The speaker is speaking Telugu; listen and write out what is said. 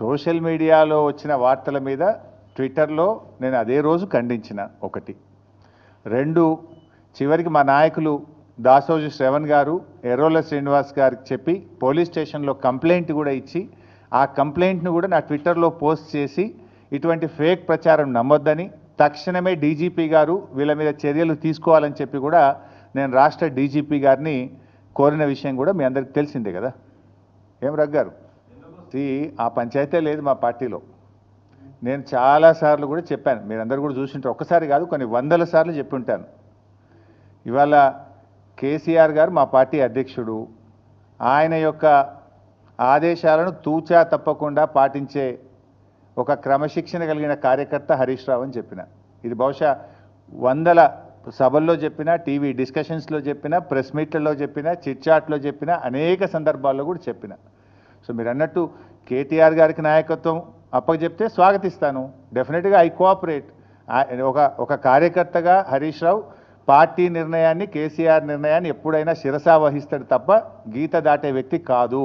సోషల్ మీడియాలో వచ్చిన వార్తల మీద ట్విట్టర్లో నేను అదే రోజు ఖండించిన. ఒకటి. రెండు, చివరికి మా నాయకులు దాసోజు శ్రవణ్ గారు ఎర్రోల శ్రీనివాస్ గారికి చెప్పి పోలీస్ స్టేషన్లో కంప్లైంట్ కూడా ఇచ్చి ఆ కంప్లైంట్ను కూడా నా ట్విట్టర్లో పోస్ట్ చేసి ఇటువంటి ఫేక్ ప్రచారం నమ్మొద్దని తక్షణమే డీజీపీ గారు వీళ్ళ మీద చర్యలు తీసుకోవాలని చెప్పి కూడా నేను రాష్ట్ర డీజీపీ గారిని కోరిన విషయం కూడా మీ అందరికి తెలిసిందే కదా. ఏం రగ్గారు ఆ పంచాయతీ లేదు మా పార్టీలో. నేను చాలాసార్లు కూడా చెప్పాను, మీరందరూ కూడా చూసింటారు. ఒక్కసారి కాదు, కొన్ని వందల సార్లు చెప్పి ఉంటాను. ఇవాళ కేసీఆర్ గారు మా పార్టీ అధ్యక్షుడు. ఆయన యొక్క ఆదేశాలను తూచా తప్పకుండా పాటించే ఒక క్రమశిక్షణ కలిగిన కార్యకర్త హరీష్ రావు అని చెప్పిన. ఇది బహుశా వందల సభల్లో చెప్పిన, టీవీ డిస్కషన్స్లో చెప్పిన, ప్రెస్ మీట్లలో చెప్పిన, చిట్ చాట్లో చెప్పిన, అనేక సందర్భాల్లో కూడా చెప్పిన. సో మీరు అన్నట్టు కేటీఆర్ గారికి నాయకత్వం అప్పచెప్తే స్వాగతిస్తాను. డెఫినెట్గా ఐ కోఆపరేట్. ఒక కార్యకర్తగా హరీష్ రావు పార్టీ నిర్ణయాన్ని, కేసీఆర్ నిర్ణయాన్ని ఎప్పుడైనా శిరసా వహిస్తాడు తప్ప గీత దాటే వ్యక్తి కాదు.